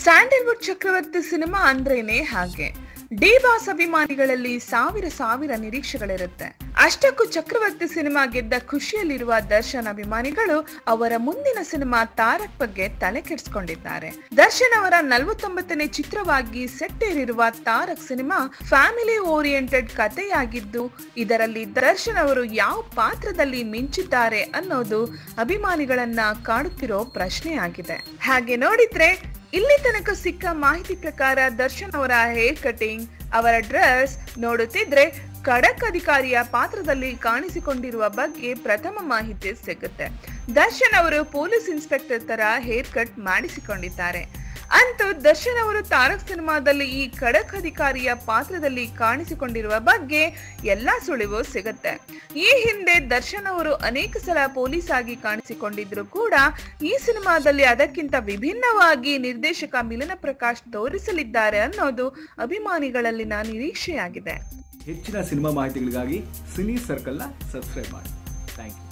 Sandalwood ಚಕ್ರವರ್ತಿ cinema ಅಂದ್ರೇನೆ ಹಾಗೆ. D boss ಅಭಿಮಾನಿಗಳಲ್ಲಿ ಸಾವಿರ ನಿರೀಕ್ಷೆಗಳಿರುತ್ತೆ. ಅಷ್ಟಕ್ಕೂ ಚಕ್ರವರ್ತಿ ಸಿನಿಮಾ ಗೆದ್ದ ಖುಷಿಯಲ್ಲಿರುವ ದರ್ಶನ್ ಅಭಿಮಾನಿಗಳು ಅವರ ಮುಂದಿನ ಸಿನಿಮಾ ತಾರಕ್ ಬಗ್ಗೆ ತಲೆ ಕೆಡಿಸಿಕೊಂಡಿದ್ದಾರೆ. ದರ್ಶನ್ ಅವರ 49ನೇ ಚಿತ್ರವಾಗಿ ಸೆಟ್ ಏರಿರುವ ತಾರಕ್ ಸಿನಿಮಾ ಫ್ಯಾಮಿಲಿ ಓರಿಯೆಂಟೆಡ್ ಕಥೆಯಾಗಿದ್ದು, ಇದರಲ್ಲಿ ದರ್ಶನ್ ಅವರು ಯಾವ ಪಾತ್ರದಲ್ಲಿ ಮಿಂಚಿದ್ದಾರೆ ಅನ್ನೋದು ಅಭಿಮಾನಿಗಳನ್ನ ಕಾಡುತ್ತಿರೋ ಪ್ರಶ್ನೆಯಾಗಿದೆ. ಹಾಗೆ ನೋಡಿದ್ರೆ ಇಲ್ಲಿ ತನಕ ಸಿಕ್ಕ ಮಾಹಿತಿ ಪ್ರಕಾರ ದರ್ಶನ್ ಅವರ ಹೇರ್ ಕಟಿಂಗ್, ಅವರ ಡ್ರೆಸ್ ನೋಡುತ್ತಿದ್ರೆ ಖಡಕ್ ಅಧಿಕಾರಿಯ ಪಾತ್ರದಲ್ಲಿ ಕಾಣಿಸಿಕೊಂಡಿರುವ ಬಗ್ಗೆ ಪ್ರಥಮ ಮಾಹಿತಿ ಸಿಗುತ್ತೆ. ದರ್ಶನ್ ಅವರು ಪೊಲೀಸ್ ಇನ್ಸ್ಪೆಕ್ಟರ್ ತರ ಹೇರ್ ಕಟ್ ಮಾಡಿಸಿಕೊಂಡಿದ್ದಾರೆ. ಅಂತೂ ದರ್ಶನ್ ಅವರು ತಾರಕ್ ಸಿನಿಮಾದಲ್ಲಿ ಈ ಖಡಕ್ ಅಧಿಕಾರಿಯ ಪಾತ್ರದಲ್ಲಿ ಕಾಣಿಸಿಕೊಂಡಿರುವ ಬಗ್ಗೆ ಎಲ್ಲಾ ಸುಳಿವು ಸಿಗುತ್ತೆ. ಈ ಹಿಂದೆ ದರ್ಶನ್ ಅವರು ಅನೇಕ ಸಲ ಪೊಲೀಸ್ ಆಗಿ ಕಾಣಿಸಿಕೊಂಡಿದ್ರು ಕೂಡ ಈ ಸಿನಿಮಾದಲ್ಲಿ ಅದಕ್ಕಿಂತ ವಿಭಿನ್ನವಾಗಿ ನಿರ್ದೇಶಕ ಮಿಲನ ಪ್ರಕಾಶ್ ತೋರಿಸಲಿದ್ದಾರೆ ಅನ್ನೋದು ಅಭಿಮಾನಿಗಳಲ್ಲಿನ ನಿರೀಕ್ಷೆಯಾಗಿದೆ. ಹೆಚ್ಚಿನ ಸಿನಿಮಾ ಮಾಹಿತಿಗಳಿಗಾಗಿ ಸಿನಿ ಸರ್ಕಲ್ನ ಸಬ್ಸ್ಕ್ರೈಬ್ ಮಾಡಿ. Thank you.